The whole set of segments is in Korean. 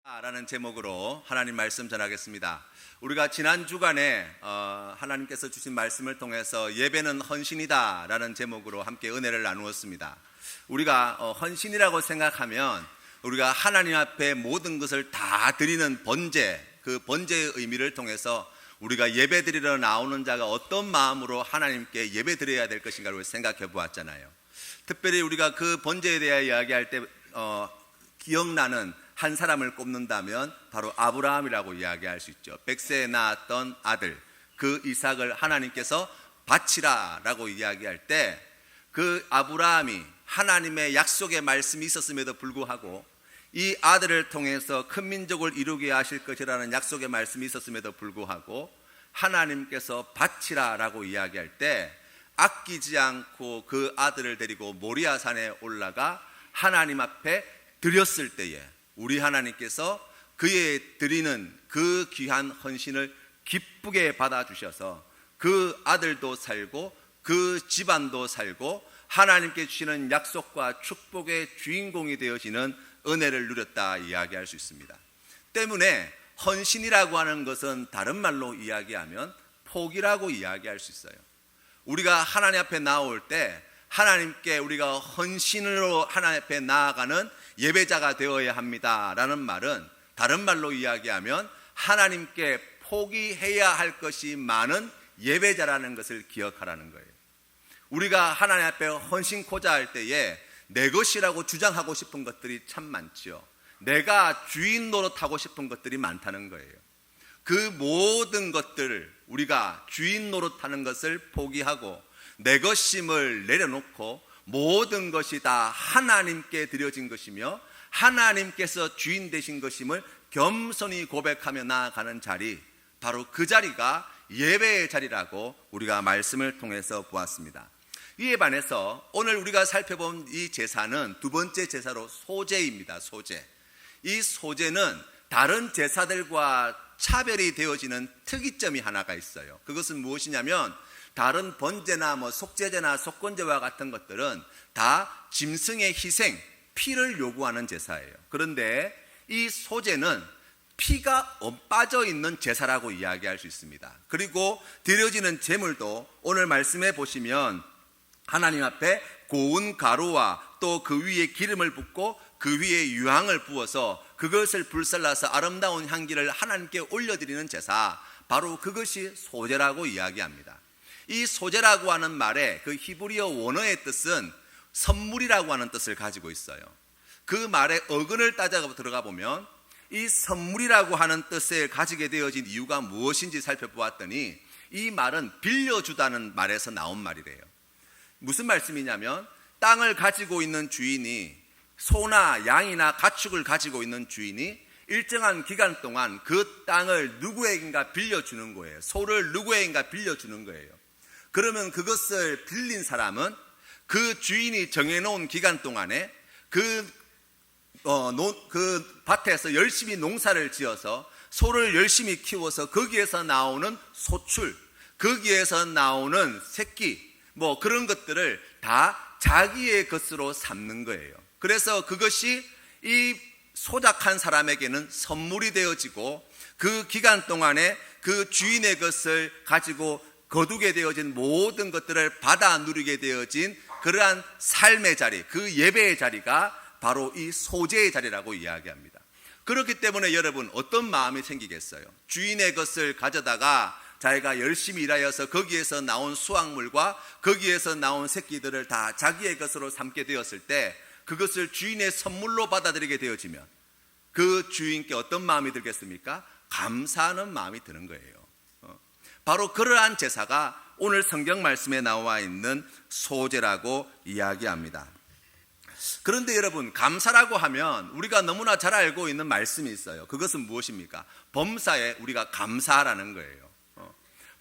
라는 제목으로 하나님 말씀 전하겠습니다. 우리가 지난 주간에 하나님께서 주신 말씀을 통해서 예배는 헌신이다 라는 제목으로 함께 은혜를 나누었습니다. 우리가 헌신이라고 생각하면 우리가 하나님 앞에 모든 것을 다 드리는 번제, 그 번제의 의미를 통해서 우리가 예배 드리러 나오는 자가 어떤 마음으로 하나님께 예배 드려야 될 것인가를 생각해 보았잖아요. 특별히 우리가 그 번제에 대해 이야기할 때 기억나는 한 사람을 꼽는다면 바로 아브라함이라고 이야기할 수 있죠. 백세에 낳았던 아들, 그 이삭을 하나님께서 바치라 라고 이야기할 때 그 아브라함이 하나님의 약속의 말씀이 있었음에도 불구하고 이 아들을 통해서 큰 민족을 이루게 하실 것이라는 약속의 말씀이 있었음에도 불구하고 하나님께서 바치라 라고 이야기할 때 아끼지 않고 그 아들을 데리고 모리아산에 올라가 하나님 앞에 드렸을 때에 우리 하나님께서 그의 드리는 그 귀한 헌신을 기쁘게 받아주셔서 그 아들도 살고 그 집안도 살고 하나님께 주시는 약속과 축복의 주인공이 되어지는 은혜를 누렸다 이야기할 수 있습니다. 때문에 헌신이라고 하는 것은 다른 말로 이야기하면 포기라고 이야기할 수 있어요. 우리가 하나님 앞에 나올 때 하나님께 우리가 헌신으로 하나님 앞에 나아가는 예배자가 되어야 합니다 라는 말은 다른 말로 이야기하면 하나님께 포기해야 할 것이 많은 예배자라는 것을 기억하라는 거예요. 우리가 하나님 앞에 헌신코자 할 때에 내 것이라고 주장하고 싶은 것들이 참 많지요. 내가 주인 노릇하고 싶은 것들이 많다는 거예요. 그 모든 것들을 우리가 주인 노릇하는 것을 포기하고 내 것임을 내려놓고 모든 것이 다 하나님께 드려진 것이며 하나님께서 주인 되신 것임을 겸손히 고백하며 나아가는 자리, 바로 그 자리가 예배의 자리라고 우리가 말씀을 통해서 보았습니다. 이에 반해서 오늘 우리가 살펴본 이 제사는 두 번째 제사로 소제입니다. 소제. 이 소제는 다른 제사들과 차별이 되어지는 특이점이 하나가 있어요. 그것은 무엇이냐면 다른 번제나 속제제나 속건제와 같은 것들은 다 짐승의 희생, 피를 요구하는 제사예요. 그런데 이 소제는 피가 빠져 있는 제사라고 이야기할 수 있습니다. 그리고 드려지는 제물도 오늘 말씀해 보시면 하나님 앞에 고운 가루와 또 그 위에 기름을 붓고 그 위에 유향을 부어서 그것을 불살라서 아름다운 향기를 하나님께 올려드리는 제사, 바로 그것이 소제라고 이야기합니다. 이 소제라고 하는 말의 그 히브리어 원어의 뜻은 선물이라고 하는 뜻을 가지고 있어요. 그 말의 어근을 따져 들어가 보면 이 선물이라고 하는 뜻을 가지게 되어진 이유가 무엇인지 살펴보았더니 이 말은 빌려주다는 말에서 나온 말이래요. 무슨 말씀이냐면 땅을 가지고 있는 주인이 소나 양이나 가축을 가지고 있는 주인이 일정한 기간 동안 그 땅을 누구에게인가 빌려주는 거예요. 소를 누구에게인가 빌려주는 거예요. 그러면 그것을 빌린 사람은 그 주인이 정해놓은 기간 동안에 그 밭에서 열심히 농사를 지어서 소를 열심히 키워서 거기에서 나오는 소출, 거기에서 나오는 새끼, 그런 것들을 다 자기의 것으로 삼는 거예요. 그래서 그것이 이 소작한 사람에게는 선물이 되어지고 그 기간 동안에 그 주인의 것을 가지고 거두게 되어진 모든 것들을 받아 누리게 되어진 그러한 삶의 자리, 그 예배의 자리가 바로 이 소제의 자리라고 이야기합니다. 그렇기 때문에 여러분 어떤 마음이 생기겠어요? 주인의 것을 가져다가 자기가 열심히 일하여서 거기에서 나온 수확물과 거기에서 나온 새끼들을 다 자기의 것으로 삼게 되었을 때 그것을 주인의 선물로 받아들이게 되어지면 그 주인께 어떤 마음이 들겠습니까? 감사하는 마음이 드는 거예요. 바로 그러한 제사가 오늘 성경 말씀에 나와 있는 소제라고 이야기합니다. 그런데 여러분, 감사라고 하면 우리가 너무나 잘 알고 있는 말씀이 있어요. 그것은 무엇입니까? 범사에 우리가 감사하라는 거예요.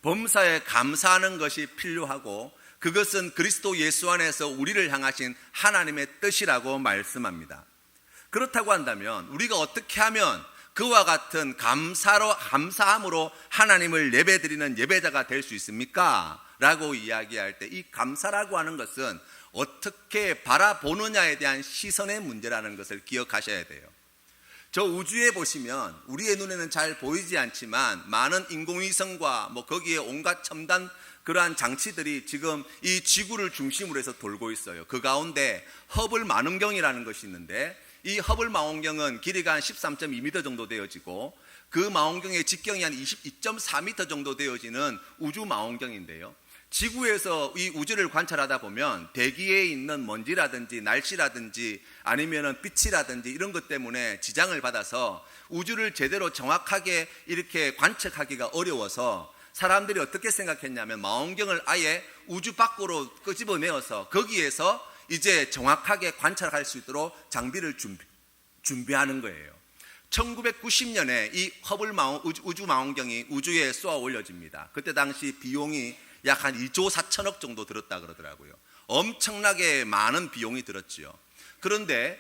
범사에 감사하는 것이 필요하고 그것은 그리스도 예수 안에서 우리를 향하신 하나님의 뜻이라고 말씀합니다. 그렇다고 한다면 우리가 어떻게 하면 그와 같은 감사함으로 하나님을 예배드리는 예배자가 될 수 있습니까? 라고 이야기할 때 이 감사라고 하는 것은 어떻게 바라보느냐에 대한 시선의 문제라는 것을 기억하셔야 돼요. 저 우주에 보시면 우리의 눈에는 잘 보이지 않지만 많은 인공위성과 뭐 거기에 온갖 첨단 그러한 장치들이 지금 이 지구를 중심으로 해서 돌고 있어요. 그 가운데 허블 망원경이라는 것이 있는데, 이 허블 망원경은 길이가 한 13.2m 정도 되어지고 그 망원경의 직경이 한 22.4m 정도 되어지는 우주 망원경인데요, 지구에서 이 우주를 관찰하다 보면 대기에 있는 먼지라든지 날씨라든지 아니면은 빛이라든지 이런 것 때문에 지장을 받아서 우주를 제대로 정확하게 이렇게 관측하기가 어려워서 사람들이 어떻게 생각했냐면 망원경을 아예 우주 밖으로 끄집어내어서 거기에서 이제 정확하게 관찰할 수 있도록 장비를 준비하는 거예요. 1990년에 이 허블 우주 망원경이 우주에 쏘아 올려집니다. 그때 당시 비용이 약 한 2조 4천억 정도 들었다 그러더라고요. 엄청나게 많은 비용이 들었지요. 그런데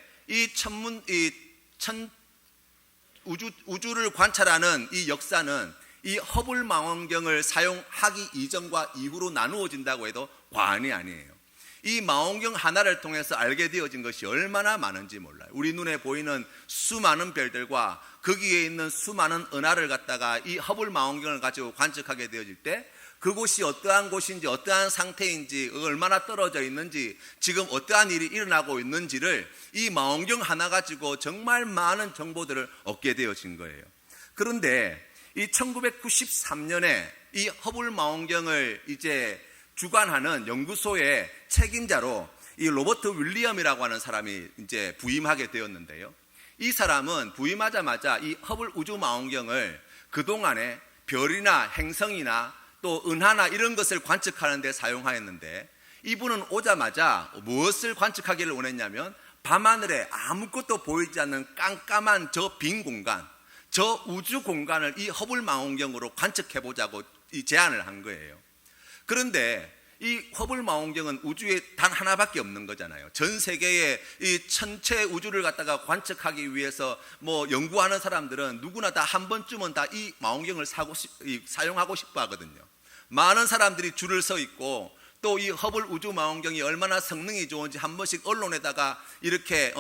우주를 관찰하는 이 역사는 이 허블 망원경을 사용하기 이전과 이후로 나누어진다고 해도 과언이 아니에요. 이 망원경 하나를 통해서 알게 되어진 것이 얼마나 많은지 몰라요. 우리 눈에 보이는 수많은 별들과 거기에 있는 수많은 은하를 갖다가 이 허블 망원경을 가지고 관측하게 되어질 때 그곳이 어떠한 곳인지, 어떠한 상태인지, 얼마나 떨어져 있는지, 지금 어떠한 일이 일어나고 있는지를 이 망원경 하나 가지고 정말 많은 정보들을 얻게 되어진 거예요. 그런데 이 1993년에 이 허블 망원경을 이제 주관하는 연구소의 책임자로 이 로버트 윌리엄이라고 하는 사람이 이제 부임하게 되었는데요, 이 사람은 부임하자마자 이 허블 우주 망원경을 그동안에 별이나 행성이나 또 은하나 이런 것을 관측하는 데 사용하였는데, 이분은 오자마자 무엇을 관측하기를 원했냐면 밤하늘에 아무것도 보이지 않는 깜깜한 저 빈 공간, 저 우주 공간을 이 허블 망원경으로 관측해보자고 이 제안을 한 거예요. 그런데 이 허블 망원경은 우주에 단 하나밖에 없는 거잖아요. 전 세계의 이 전체 우주를 갖다가 관측하기 위해서 뭐 연구하는 사람들은 누구나 다 한 번쯤은 다 이 망원경을 사용하고 싶어 하거든요. 많은 사람들이 줄을 서 있고 또 이 허블 우주 망원경이 얼마나 성능이 좋은지 한 번씩 언론에다가 이렇게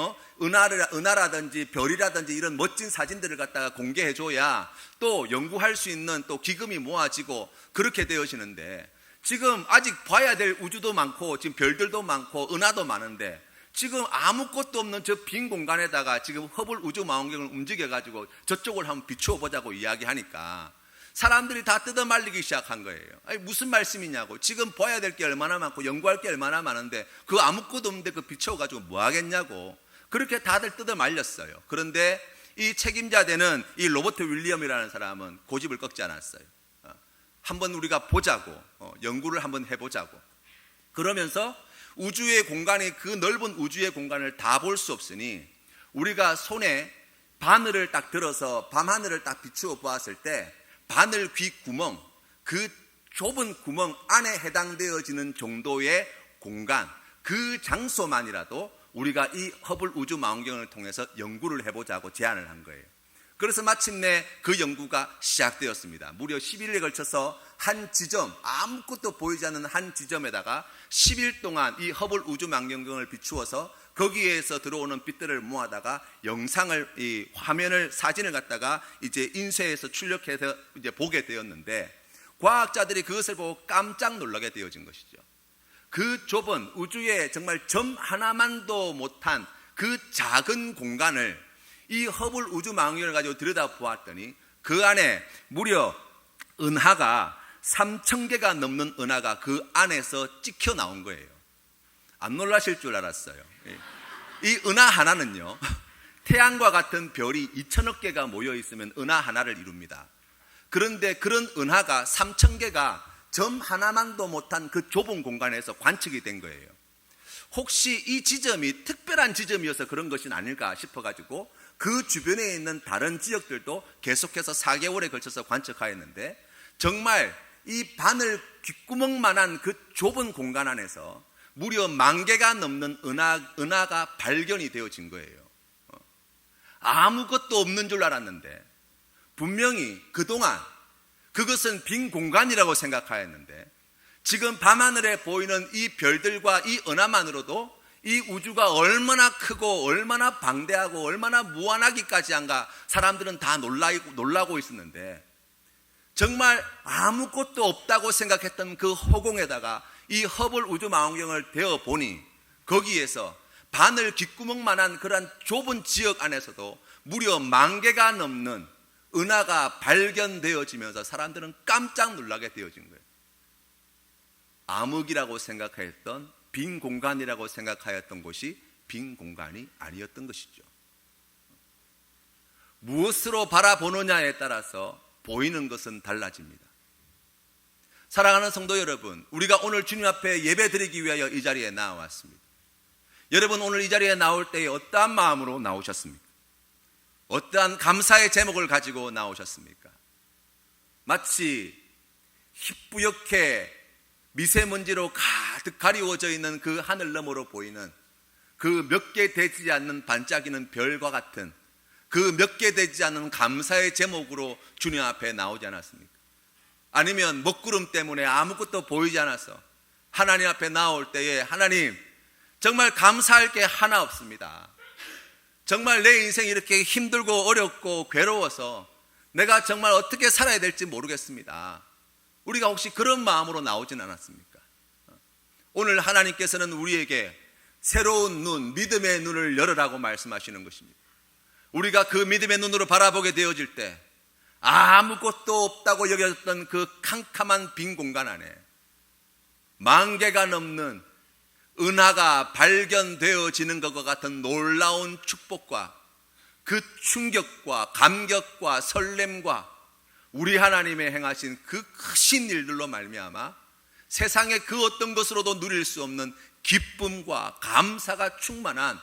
은하라든지 별이라든지 이런 멋진 사진들을 갖다가 공개해줘야 또 연구할 수 있는 또 기금이 모아지고 그렇게 되어지는데, 지금 아직 봐야 될 우주도 많고 지금 별들도 많고 은하도 많은데 지금 아무것도 없는 저 빈 공간에다가 지금 허블 우주 망원경을 움직여가지고 저쪽을 한번 비추어 보자고 이야기하니까 사람들이 다 뜯어말리기 시작한 거예요. 아니, 무슨 말씀이냐고. 지금 봐야 될 게 얼마나 많고 연구할 게 얼마나 많은데 그 아무것도 없는데 그 비춰가지고 뭐 하겠냐고. 그렇게 다들 뜯어말렸어요. 그런데 이 책임자 되는 이 로버트 윌리엄이라는 사람은 고집을 꺾지 않았어요. 한번 우리가 보자고, 연구를 한번 해보자고. 그러면서 우주의 공간이, 그 넓은 우주의 공간을 다 볼 수 없으니 우리가 손에 바늘을 딱 들어서 밤하늘을 딱 비추어 보았을 때 바늘 귀 구멍, 그 좁은 구멍 안에 해당되어지는 정도의 공간, 그 장소만이라도 우리가 이 허블 우주 망원경을 통해서 연구를 해보자고 제안을 한 거예요. 그래서 마침내 그 연구가 시작되었습니다. 무려 10일에 걸쳐서 한 지점, 아무것도 보이지 않는 한 지점에다가 10일 동안 이 허블 우주 망원경을 비추어서 거기에서 들어오는 빛들을 모아다가 영상을, 이 화면을, 사진을 갖다가 이제 인쇄해서 출력해서 이제 보게 되었는데, 과학자들이 그것을 보고 깜짝 놀라게 되어진 것이죠. 그 좁은 우주에 정말 점 하나만도 못한 그 작은 공간을 이 허블 우주 망원경을 가지고 들여다보았더니 그 안에 무려 은하가 3,000개가 넘는 은하가 그 안에서 찍혀 나온 거예요. 안 놀라실 줄 알았어요. 이 은하 하나는요, 태양과 같은 별이 2천억 개가 모여 있으면 은하 하나를 이룹니다. 그런데 그런 은하가 3,000개가 점 하나만도 못한 그 좁은 공간에서 관측이 된 거예요. 혹시 이 지점이 특별한 지점이어서 그런 것이 아닐까 싶어가지고 그 주변에 있는 다른 지역들도 계속해서 4개월에 걸쳐서 관측하였는데, 정말 이 바늘 귓구멍만한 그 좁은 공간 안에서 무려 10,000개가 넘는 은하가 발견이 되어진 거예요. 아무것도 없는 줄 알았는데 분명히 그동안 그것은 빈 공간이라고 생각하였는데, 지금 밤하늘에 보이는 이 별들과 이 은하만으로도 이 우주가 얼마나 크고 얼마나 방대하고 얼마나 무한하기까지 한가 사람들은 다 놀라고 있었는데, 정말 아무것도 없다고 생각했던 그 허공에다가 이 허블 우주망원경을 대어보니 거기에서 바늘 귓구멍만한 그런 좁은 지역 안에서도 무려 10,000개가 넘는 은하가 발견되어지면서 사람들은 깜짝 놀라게 되어진 거예요. 암흑이라고 생각하였던, 빈 공간이라고 생각하였던 곳이 빈 공간이 아니었던 것이죠. 무엇으로 바라보느냐에 따라서 보이는 것은 달라집니다. 사랑하는 성도 여러분, 우리가 오늘 주님 앞에 예배드리기 위하여 이 자리에 나왔습니다. 여러분, 오늘 이 자리에 나올 때에 어떠한 마음으로 나오셨습니까? 어떠한 감사의 제목을 가지고 나오셨습니까? 마치 희뿌옇게 미세먼지로 가득 가리워져 있는 그 하늘 너머로 보이는 그 몇 개 되지 않는 반짝이는 별과 같은 그 몇 개 되지 않는 감사의 제목으로 주님 앞에 나오지 않았습니까? 아니면 먹구름 때문에 아무것도 보이지 않아서 하나님 앞에 나올 때에, 하나님, 정말 감사할 게 하나 없습니다. 정말 내 인생이 이렇게 힘들고 어렵고 괴로워서 내가 정말 어떻게 살아야 될지 모르겠습니다. 우리가 혹시 그런 마음으로 나오진 않았습니까? 오늘 하나님께서는 우리에게 새로운 눈, 믿음의 눈을 열으라고 말씀하시는 것입니다. 우리가 그 믿음의 눈으로 바라보게 되어질 때 아무것도 없다고 여겨졌던 그 캄캄한 빈 공간 안에 10,000개가 넘는 은하가 발견되어지는 것과 같은 놀라운 축복과 그 충격과 감격과 설렘과 우리 하나님의 행하신 그 크신 일들로 말미암아 세상의 그 어떤 것으로도 누릴 수 없는 기쁨과 감사가 충만한,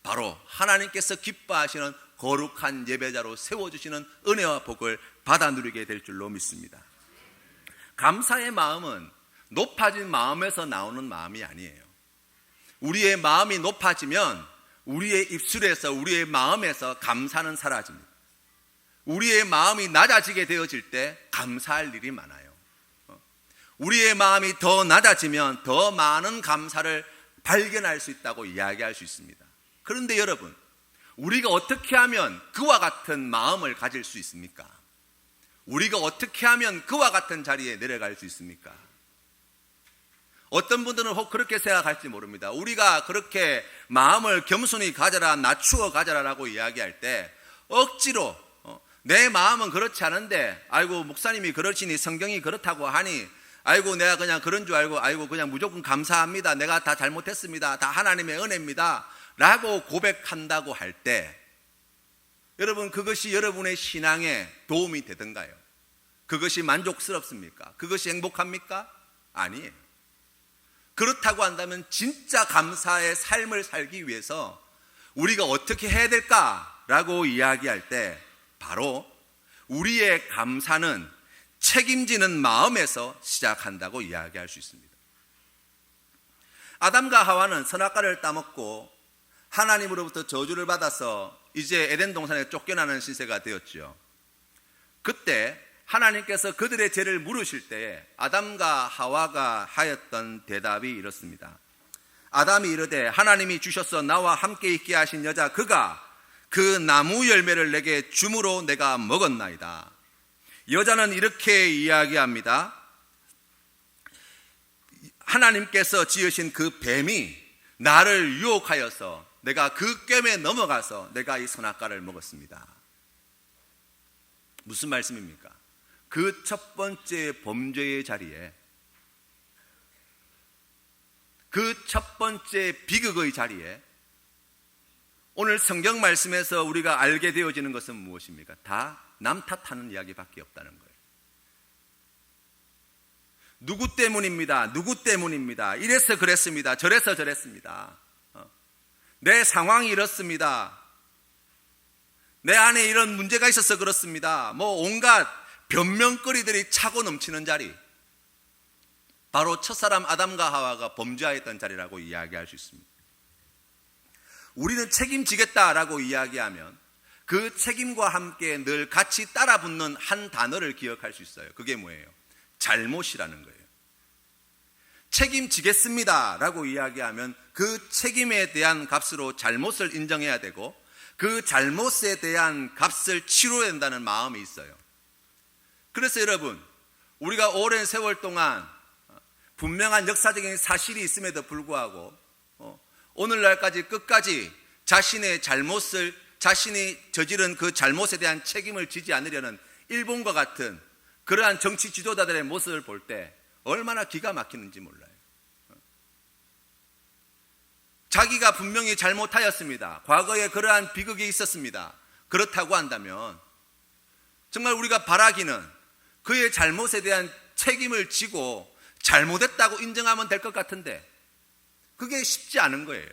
바로 하나님께서 기뻐하시는 거룩한 예배자로 세워주시는 은혜와 복을 받아 누리게 될 줄로 믿습니다. 감사의 마음은 높아진 마음에서 나오는 마음이 아니에요. 우리의 마음이 높아지면 우리의 입술에서, 우리의 마음에서 감사는 사라집니다. 우리의 마음이 낮아지게 되어질 때 감사할 일이 많아요. 우리의 마음이 더 낮아지면 더 많은 감사를 발견할 수 있다고 이야기할 수 있습니다. 그런데 여러분, 우리가 어떻게 하면 그와 같은 마음을 가질 수 있습니까? 우리가 어떻게 하면 그와 같은 자리에 내려갈 수 있습니까? 어떤 분들은 혹 그렇게 생각할지 모릅니다. 우리가 그렇게 마음을 겸손히 가져라, 낮추어 가져라라고 이야기할 때 억지로 내 마음은 그렇지 않은데, 아이고 목사님이 그러시니, 성경이 그렇다고 하니, 아이고 내가 그냥 그런 줄 알고, 아이고 그냥 무조건 감사합니다, 내가 다 잘못했습니다, 다 하나님의 은혜입니다 라고 고백한다고 할 때, 여러분, 그것이 여러분의 신앙에 도움이 되던가요? 그것이 만족스럽습니까? 그것이 행복합니까? 아니에요. 그렇다고 한다면 진짜 감사의 삶을 살기 위해서 우리가 어떻게 해야 될까라고 이야기할 때, 바로 우리의 감사는 책임지는 마음에서 시작한다고 이야기할 수 있습니다. 아담과 하와는 선악과를 따먹고 하나님으로부터 저주를 받아서 이제 에덴 동산에 쫓겨나는 신세가 되었죠. 그때 하나님께서 그들의 죄를 물으실 때에 아담과 하와가 하였던 대답이 이렇습니다. 아담이 이르되, 하나님이 주셔서 나와 함께 있게 하신 여자 그가 그 나무 열매를 내게 줌으로 내가 먹었나이다. 여자는 이렇게 이야기합니다. 하나님께서 지으신 그 뱀이 나를 유혹하여서 내가 그 꿰매 넘어가서 내가 이 선악과를 먹었습니다. 무슨 말씀입니까? 그 첫 번째 범죄의 자리에, 그 첫 번째 비극의 자리에 오늘 성경 말씀에서 우리가 알게 되어지는 것은 무엇입니까? 다 남 탓하는 이야기밖에 없다는 거예요. 누구 때문입니다. 누구 때문입니다. 이래서 그랬습니다. 저래서 저랬습니다. 내 상황이 이렇습니다. 내 안에 이런 문제가 있어서 그렇습니다. 뭐 온갖 변명거리들이 차고 넘치는 자리, 바로 첫사람 아담과 하와가 범죄하였던 자리라고 이야기할 수 있습니다. 우리는 책임지겠다라고 이야기하면 그 책임과 함께 늘 같이 따라붙는 한 단어를 기억할 수 있어요. 그게 뭐예요? 잘못이라는 거예요. 책임지겠습니다 라고 이야기하면 그 책임에 대한 값으로 잘못을 인정해야 되고 그 잘못에 대한 값을 치러야 된다는 마음이 있어요. 그래서 여러분, 우리가 오랜 세월 동안 분명한 역사적인 사실이 있음에도 불구하고 오늘날까지 끝까지 자신의 잘못을, 자신이 저지른 그 잘못에 대한 책임을 지지 않으려는 일본과 같은 그러한 정치 지도자들의 모습을 볼 때 얼마나 기가 막히는지 몰라요. 자기가 분명히 잘못하였습니다. 과거에 그러한 비극이 있었습니다. 그렇다고 한다면 정말 우리가 바라기는 그의 잘못에 대한 책임을 지고 잘못했다고 인정하면 될 것 같은데 그게 쉽지 않은 거예요.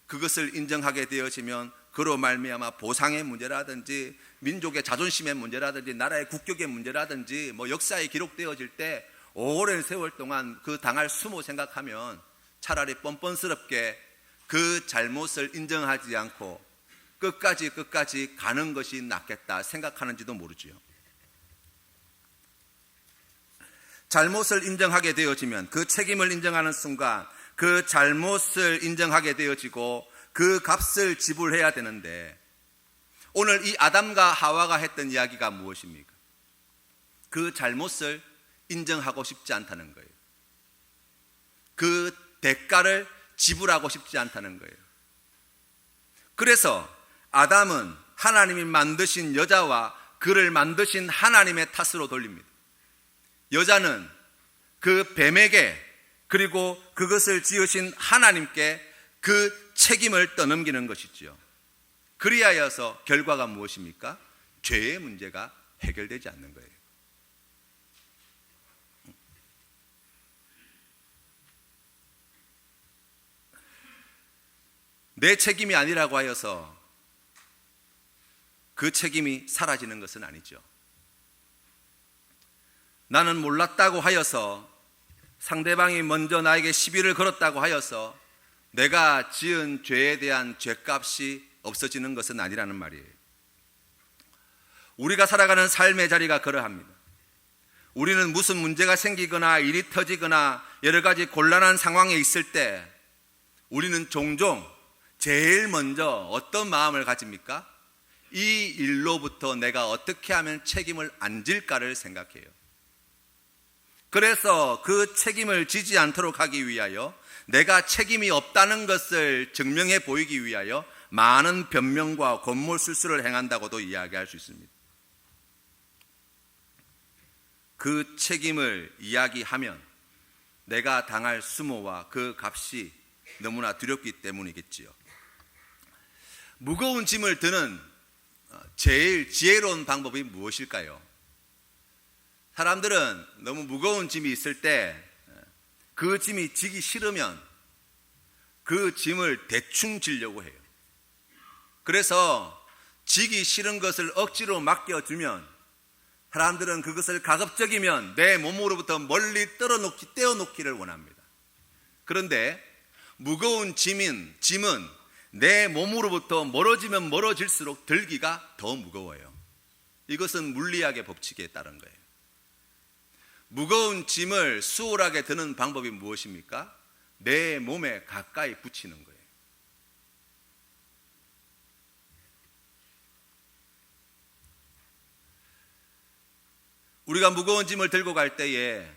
그것을 인정하게 되어지면 그로 말미암아 보상의 문제라든지 민족의 자존심의 문제라든지 나라의 국격의 문제라든지 역사에 기록되어질 때 오랜 세월 동안 그 당할 수모 생각하면 차라리 뻔뻔스럽게 그 잘못을 인정하지 않고 끝까지 가는 것이 낫겠다 생각하는지도 모르지요. 잘못을 인정하게 되어지면 그 책임을 인정하는 순간 그 잘못을 인정하게 되어지고 그 값을 지불해야 되는데 오늘 이 아담과 하와가 했던 이야기가 무엇입니까? 그 잘못을 인정하고 싶지 않다는 거예요. 그 대가를 지불하고 싶지 않다는 거예요. 그래서 아담은 하나님이 만드신 여자와 그를 만드신 하나님의 탓으로 돌립니다. 여자는 그 뱀에게 그리고 그것을 지으신 하나님께 그 책임을 떠넘기는 것이지요. 그리하여서 결과가 무엇입니까? 죄의 문제가 해결되지 않는 거예요. 내 책임이 아니라고 하여서 그 책임이 사라지는 것은 아니죠. 나는 몰랐다고 하여서 상대방이 먼저 나에게 시비를 걸었다고 하여서 내가 지은 죄에 대한 죄값이 없어지는 것은 아니라는 말이에요. 우리가 살아가는 삶의 자리가 그러합니다. 우리는 무슨 문제가 생기거나 일이 터지거나 여러 가지 곤란한 상황에 있을 때 우리는 종종 제일 먼저 어떤 마음을 가집니까? 이 일로부터 내가 어떻게 하면 책임을 안 질까를 생각해요. 그래서 그 책임을 지지 않도록 하기 위하여 내가 책임이 없다는 것을 증명해 보이기 위하여 많은 변명과 곤몰술수를 행한다고도 이야기할 수 있습니다. 그 책임을 이야기하면 내가 당할 수모와 그 값이 너무나 두렵기 때문이겠지요. 무거운 짐을 드는 제일 지혜로운 방법이 무엇일까요? 사람들은 너무 무거운 짐이 있을 때 그 짐이 지기 싫으면 그 짐을 대충 지려고 해요. 그래서 지기 싫은 것을 억지로 맡겨주면 사람들은 그것을 가급적이면 내 몸으로부터 멀리 떼어놓기를 원합니다. 그런데 무거운 짐은 내 몸으로부터 멀어지면 멀어질수록 들기가 더 무거워요. 이것은 물리학의 법칙에 따른 거예요. 무거운 짐을 수월하게 드는 방법이 무엇입니까? 내 몸에 가까이 붙이는 거예요. 우리가 무거운 짐을 들고 갈 때에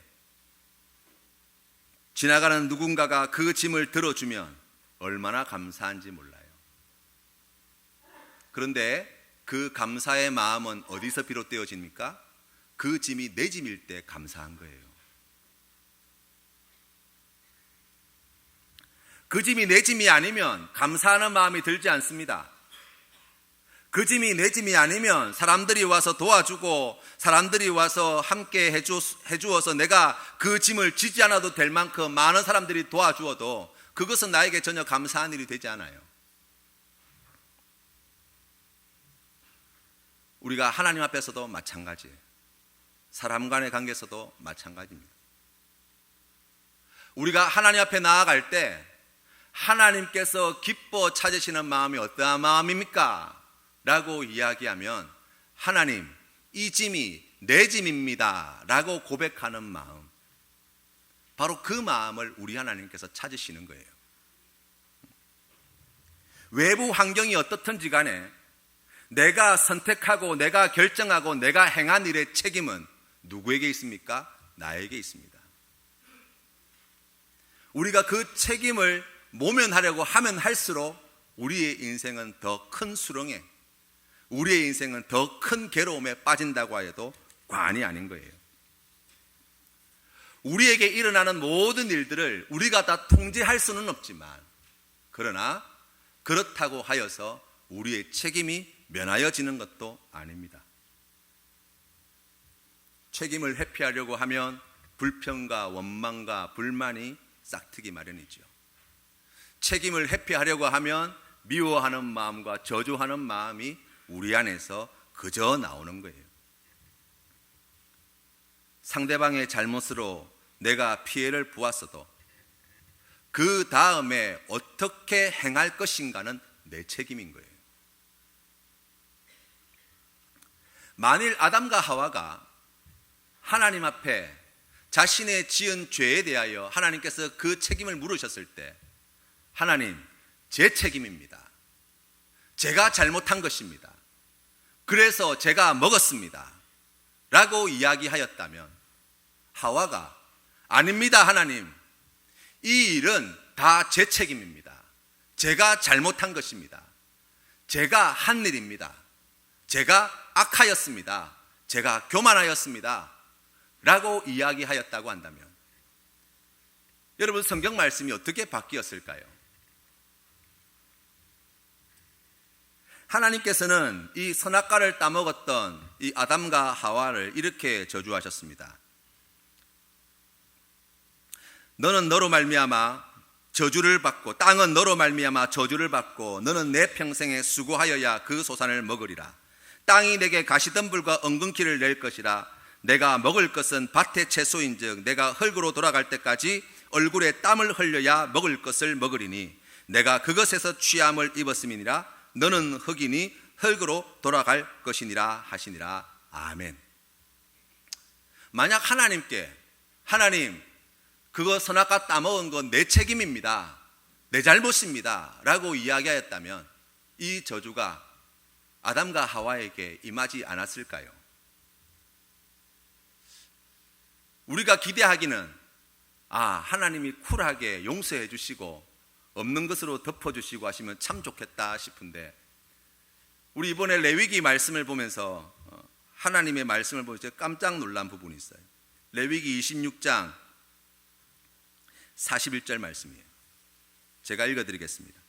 지나가는 누군가가 그 짐을 들어주면 얼마나 감사한지 몰라요. 그런데 그 감사의 마음은 어디서 비롯되어집니까? 그 짐이 내 짐일 때 감사한 거예요. 그 짐이 내 짐이 아니면 감사하는 마음이 들지 않습니다. 그 짐이 내 짐이 아니면 사람들이 와서 도와주고 사람들이 와서 함께 해주어서 내가 그 짐을 지지 않아도 될 만큼 많은 사람들이 도와주어도 그것은 나에게 전혀 감사한 일이 되지 않아요. 우리가 하나님 앞에서도 마찬가지예요. 사람 간의 관계에서도 마찬가지입니다. 우리가 하나님 앞에 나아갈 때 하나님께서 기뻐 찾으시는 마음이 어떠한 마음입니까? 라고 이야기하면 하나님, 이 짐이 내 짐입니다 라고 고백하는 마음, 바로 그 마음을 우리 하나님께서 찾으시는 거예요. 외부 환경이 어떻든지 간에 내가 선택하고 내가 결정하고 내가 행한 일의 책임은 누구에게 있습니까? 나에게 있습니다. 우리가 그 책임을 모면하려고 하면 할수록 우리의 인생은 더 큰 수렁에, 우리의 인생은 더 큰 괴로움에 빠진다고 해도 과언이 아닌 거예요. 우리에게 일어나는 모든 일들을 우리가 다 통제할 수는 없지만, 그러나 그렇다고 하여서 우리의 책임이 면하여지는 것도 아닙니다. 책임을 회피하려고 하면 불평과 원망과 불만이 싹트기 마련이죠. 책임을 회피하려고 하면 미워하는 마음과 저주하는 마음이 우리 안에서 그저 나오는 거예요. 상대방의 잘못으로 내가 피해를 보았어도 그 다음에 어떻게 행할 것인가는 내 책임인 거예요. 만일 아담과 하와가 하나님 앞에 자신의 지은 죄에 대하여 하나님께서 그 책임을 물으셨을 때, 하나님, 제 책임입니다. 제가 잘못한 것입니다. 그래서 제가 먹었습니다. 라고 이야기하였다면, 하와가 아닙니다, 하나님. 이 일은 다 제 책임입니다. 제가 잘못한 것입니다. 제가 한 일입니다. 제가 악하였습니다. 제가 교만하였습니다. 라고 이야기하였다고 한다면, 여러분, 성경 말씀이 어떻게 바뀌었을까요? 하나님께서는 이 선악과를 따먹었던 이 아담과 하와를 이렇게 저주하셨습니다. 너는 너로 말미암아 저주를 받고, 땅은 너로 말미암아 저주를 받고, 너는 내 평생에 수고하여야 그 소산을 먹으리라. 땅이 내게 가시덤불과 엉겅퀴를 낼 것이라. 내가 먹을 것은 밭의 채소인즉 내가 흙으로 돌아갈 때까지 얼굴에 땀을 흘려야 먹을 것을 먹으리니 내가 그것에서 취함을 입었음이니라. 너는 흙이니 흙으로 돌아갈 것이니라 하시니라. 아멘. 만약 하나님께, 하나님, 그거 선악과 따먹은 건 내 책임입니다, 내 잘못입니다 라고 이야기하였다면 이 저주가 아담과 하와에게 임하지 않았을까요? 우리가 기대하기는, 하나님이 쿨하게 용서해 주시고 없는 것으로 덮어주시고 하시면 참 좋겠다 싶은데, 우리 이번에 레위기 말씀을 보면서 하나님의 말씀을 보면서 깜짝 놀란 부분이 있어요. 레위기 26장 41절 말씀이에요. 제가 읽어드리겠습니다.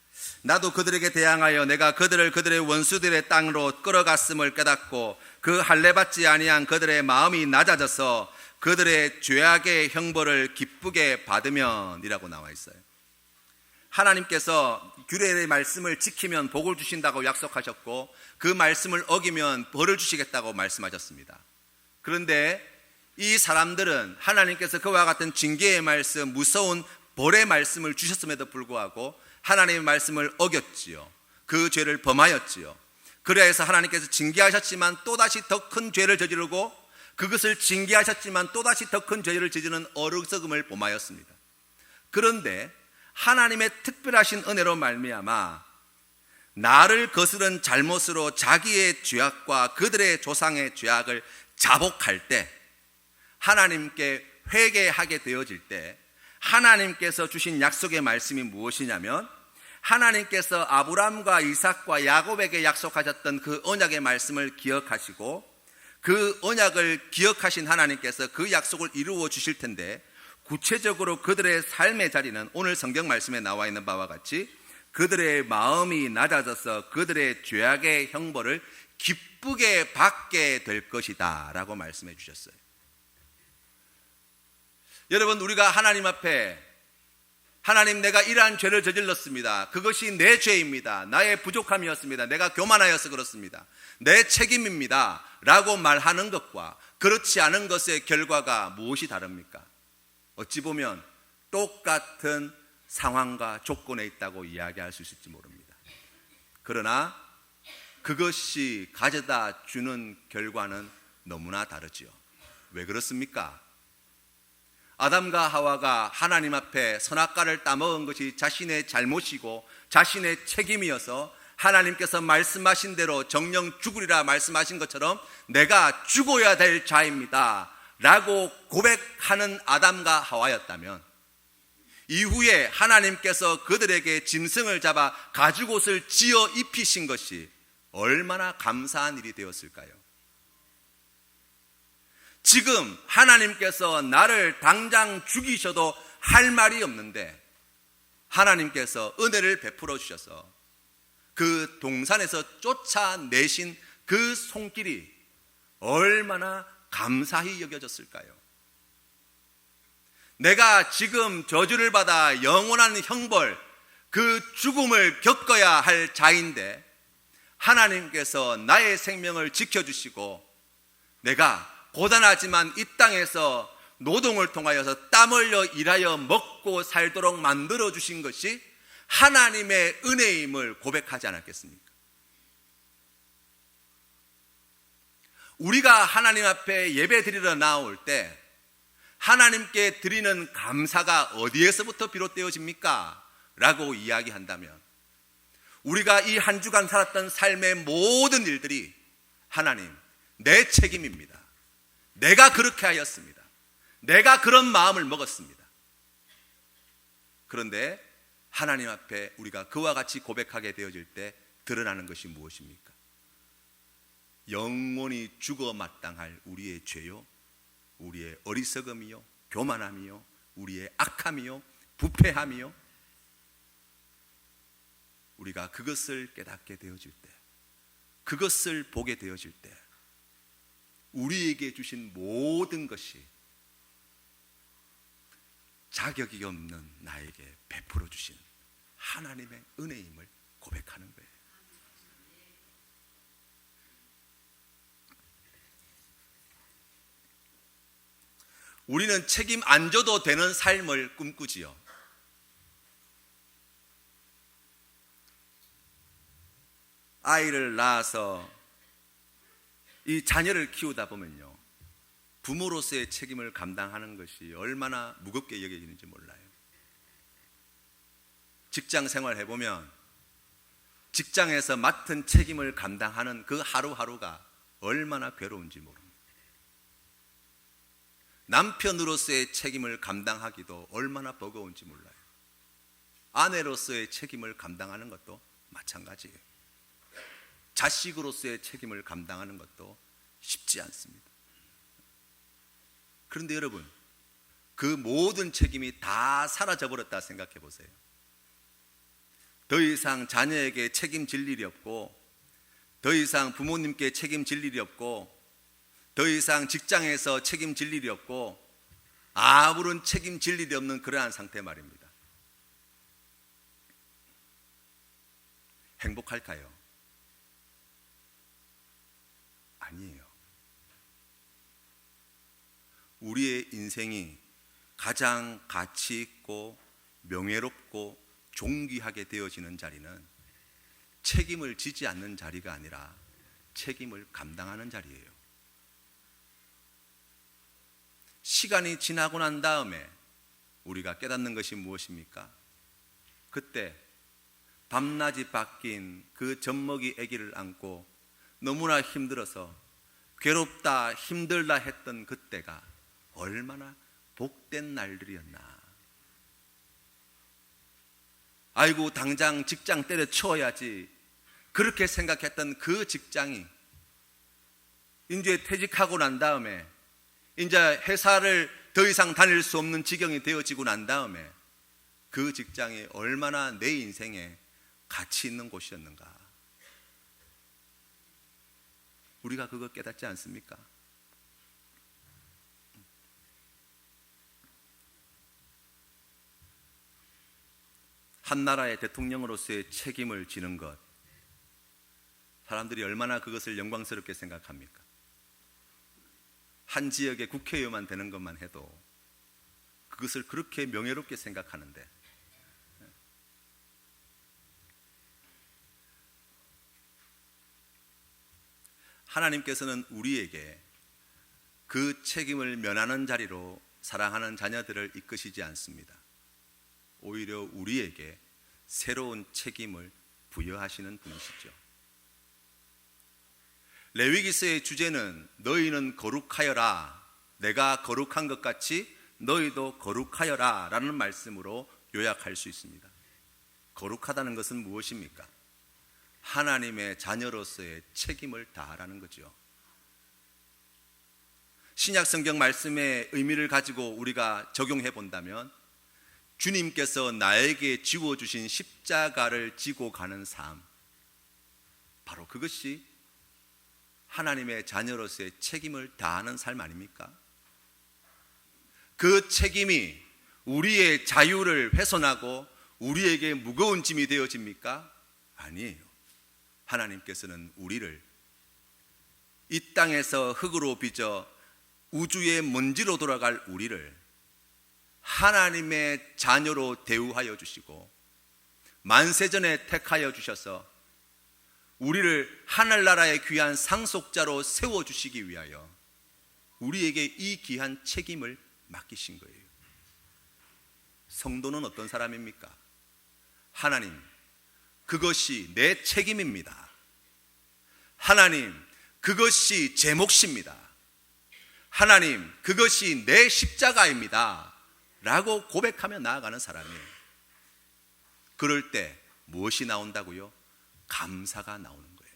나도 그들에게 대항하여 내가 그들을 그들의 원수들의 땅으로 끌어갔음을 깨닫고 그 할례받지 아니한 그들의 마음이 낮아져서 그들의 죄악의 형벌을 기쁘게 받으면 이라고 나와 있어요. 하나님께서 규례의 말씀을 지키면 복을 주신다고 약속하셨고 그 말씀을 어기면 벌을 주시겠다고 말씀하셨습니다. 그런데 이 사람들은 하나님께서 그와 같은 징계의 말씀, 무서운 벌의 말씀을 주셨음에도 불구하고 하나님의 말씀을 어겼지요. 그 죄를 범하였지요. 그래서 하나님께서 징계하셨지만 또다시 더 큰 죄를 저지르고 그것을 징계하셨지만 또다시 더 큰 죄를 저지르는 어리석음을 범하였습니다. 그런데 하나님의 특별하신 은혜로 말미암아 나를 거스른 잘못으로 자기의 죄악과 그들의 조상의 죄악을 자복할 때, 하나님께 회개하게 되어질 때 하나님께서 주신 약속의 말씀이 무엇이냐면, 하나님께서 아브람과 이삭과 야곱에게 약속하셨던 그 언약의 말씀을 기억하시고 그 언약을 기억하신 하나님께서 그 약속을 이루어 주실 텐데, 구체적으로 그들의 삶의 자리는 오늘 성경 말씀에 나와 있는 바와 같이 그들의 마음이 낮아져서 그들의 죄악의 형벌을 기쁘게 받게 될 것이다 라고 말씀해 주셨어요. 여러분, 우리가 하나님 앞에, 하나님, 내가 이러한 죄를 저질렀습니다. 그것이 내 죄입니다. 나의 부족함이었습니다. 내가 교만하여서 그렇습니다. 내 책임입니다 라고 말하는 것과 그렇지 않은 것의 결과가 무엇이 다릅니까? 어찌 보면 똑같은 상황과 조건에 있다고 이야기할 수 있을지 모릅니다. 그러나 그것이 가져다 주는 결과는 너무나 다르지요. 왜 그렇습니까? 아담과 하와가 하나님 앞에 선악과를 따먹은 것이 자신의 잘못이고 자신의 책임이어서 하나님께서 말씀하신 대로 정령 죽으리라 말씀하신 것처럼 내가 죽어야 될 자입니다 라고 고백하는 아담과 하와였다면, 이후에 하나님께서 그들에게 짐승을 잡아 가죽옷을 지어 입히신 것이 얼마나 감사한 일이 되었을까요? 지금 하나님께서 나를 당장 죽이셔도 할 말이 없는데 하나님께서 은혜를 베풀어 주셔서 그 동산에서 쫓아내신 그 손길이 얼마나 감사히 여겨졌을까요? 내가 지금 저주를 받아 영원한 형벌, 그 죽음을 겪어야 할 자인데 하나님께서 나의 생명을 지켜주시고 내가 고단하지만 이 땅에서 노동을 통하여서 땀 흘려 일하여 먹고 살도록 만들어 주신 것이 하나님의 은혜임을 고백하지 않았겠습니까? 우리가 하나님 앞에 예배 드리러 나올 때 하나님께 드리는 감사가 어디에서부터 비롯되어집니까? 라고 이야기한다면, 우리가 이 한 주간 살았던 삶의 모든 일들이 하나님, 내 책임입니다. 내가 그렇게 하였습니다. 내가 그런 마음을 먹었습니다. 그런데 하나님 앞에 우리가 그와 같이 고백하게 되어질 때 드러나는 것이 무엇입니까? 영원히 죽어 마땅할 우리의 죄요, 우리의 어리석음이요, 교만함이요, 우리의 악함이요, 부패함이요, 우리가 그것을 깨닫게 되어질 때, 그것을 보게 되어질 때 우리에게 주신 모든 것이 자격이 없는 나에게 베풀어 주신 하나님의 은혜임을 고백하는 거예요. 우리는 책임 안 져도 되는 삶을 꿈꾸지요. 아이를 낳아서 이 자녀를 키우다 보면요, 부모로서의 책임을 감당하는 것이 얼마나 무겁게 여겨지는지 몰라요. 직장 생활 해보면 직장에서 맡은 책임을 감당하는 그 하루하루가 얼마나 괴로운지 모릅니다. 남편으로서의 책임을 감당하기도 얼마나 버거운지 몰라요. 아내로서의 책임을 감당하는 것도 마찬가지예요. 자식으로서의 책임을 감당하는 것도 쉽지 않습니다. 그런데 여러분, 그 모든 책임이 다 사라져버렸다 생각해 보세요. 더 이상 자녀에게 책임질 일이 없고, 더 이상 부모님께 책임질 일이 없고, 더 이상 직장에서 책임질 일이 없고, 아무런 책임질 일이 없는 그러한 상태 말입니다. 행복할까요? 아니에요. 우리의 인생이 가장 가치 있고 명예롭고 존귀하게 되어지는 자리는 책임을 지지 않는 자리가 아니라 책임을 감당하는 자리예요. 시간이 지나고 난 다음에 우리가 깨닫는 것이 무엇입니까? 그때 밤낮이 바뀐 그 젖먹이 아기를 안고 너무나 힘들어서 괴롭다 힘들다 했던 그때가 얼마나 복된 날들이었나. 아이고 당장 직장 때려치워야지, 그렇게 생각했던 그 직장이 이제 퇴직하고 난 다음에 이제 회사를 더 이상 다닐 수 없는 지경이 되어지고 난 다음에 그 직장이 얼마나 내 인생에 가치 있는 곳이었는가. 우리가 그거 깨닫지 않습니까? 한 나라의 대통령으로서의 책임을 지는 것, 사람들이 얼마나 그것을 영광스럽게 생각합니까? 한 지역의 국회의원만 되는 것만 해도 그것을 그렇게 명예롭게 생각하는데, 하나님께서는 우리에게 그 책임을 면하는 자리로 사랑하는 자녀들을 이끄시지 않습니다. 오히려 우리에게 새로운 책임을 부여하시는 분이시죠. 레위기서의 주제는 너희는 거룩하여라, 내가 거룩한 것 같이 너희도 거룩하여라 라는 말씀으로 요약할 수 있습니다. 거룩하다는 것은 무엇입니까? 하나님의 자녀로서의 책임을 다하라는 거죠. 신약 성경 말씀의 의미를 가지고 우리가 적용해 본다면 주님께서 나에게 지워주신 십자가를 지고 가는 삶, 바로 그것이 하나님의 자녀로서의 책임을 다하는 삶 아닙니까? 그 책임이 우리의 자유를 훼손하고 우리에게 무거운 짐이 되어집니까? 아니에요. 하나님께서는 우리를 이 땅에서 흙으로 빚어 우주의 먼지로 돌아갈 우리를 하나님의 자녀로 대우하여 주시고 만세전에 택하여 주셔서 우리를 하늘나라의 귀한 상속자로 세워주시기 위하여 우리에게 이 귀한 책임을 맡기신 거예요. 성도는 어떤 사람입니까? 하나님, 그것이 내 책임입니다. 하나님, 그것이 제 몫입니다. 하나님, 그것이 내 십자가입니다 라고 고백하며 나아가는 사람이에요. 그럴 때 무엇이 나온다고요? 감사가 나오는 거예요.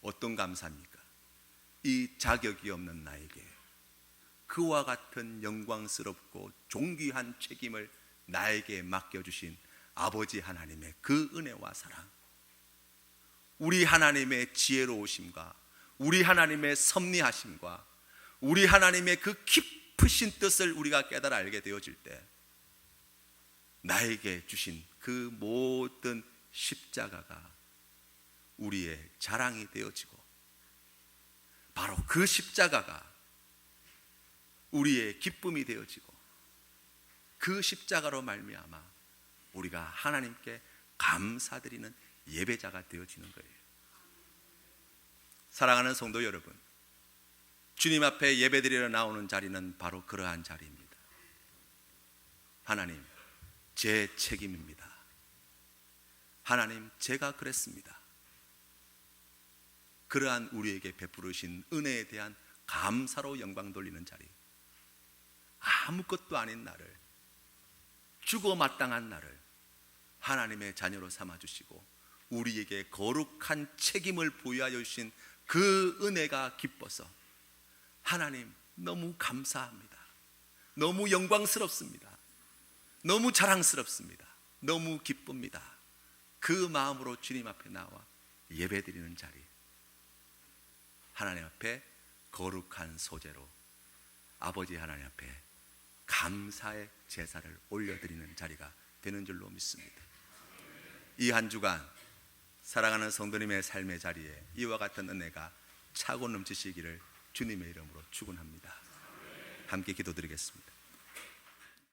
어떤 감사입니까? 이 자격이 없는 나에게 그와 같은 영광스럽고 존귀한 책임을 나에게 맡겨주신 아버지 하나님의 그 은혜와 사랑, 우리 하나님의 지혜로우심과 우리 하나님의 섭리하심과 우리 하나님의 그 깊으신 뜻을 우리가 깨달아 알게 되어질 때 나에게 주신 그 모든 십자가가 우리의 자랑이 되어지고 바로 그 십자가가 우리의 기쁨이 되어지고 그 십자가로 말미암아 우리가 하나님께 감사드리는 예배자가 되어지는 거예요. 사랑하는 성도 여러분, 주님 앞에 예배드리러 나오는 자리는 바로 그러한 자리입니다. 하나님, 제 책임입니다. 하나님, 제가 그랬습니다. 그러한 우리에게 베푸르신 은혜에 대한 감사로 영광 돌리는 자리, 아무것도 아닌 나를, 죽어 마땅한 나를 하나님의 자녀로 삼아주시고 우리에게 거룩한 책임을 부여하여 주신 그 은혜가 기뻐서 하나님 너무 감사합니다. 너무 영광스럽습니다. 너무 자랑스럽습니다. 너무 기쁩니다. 그 마음으로 주님 앞에 나와 예배드리는 자리, 하나님 앞에 거룩한 소재로 아버지 하나님 앞에 감사의 제사를 올려드리는 자리가 되는 줄로 믿습니다. 이 한 주간 사랑하는 성도님의 삶의 자리에 이와 같은 은혜가 차고 넘치시기를 주님의 이름으로 축원합니다. 함께 기도드리겠습니다.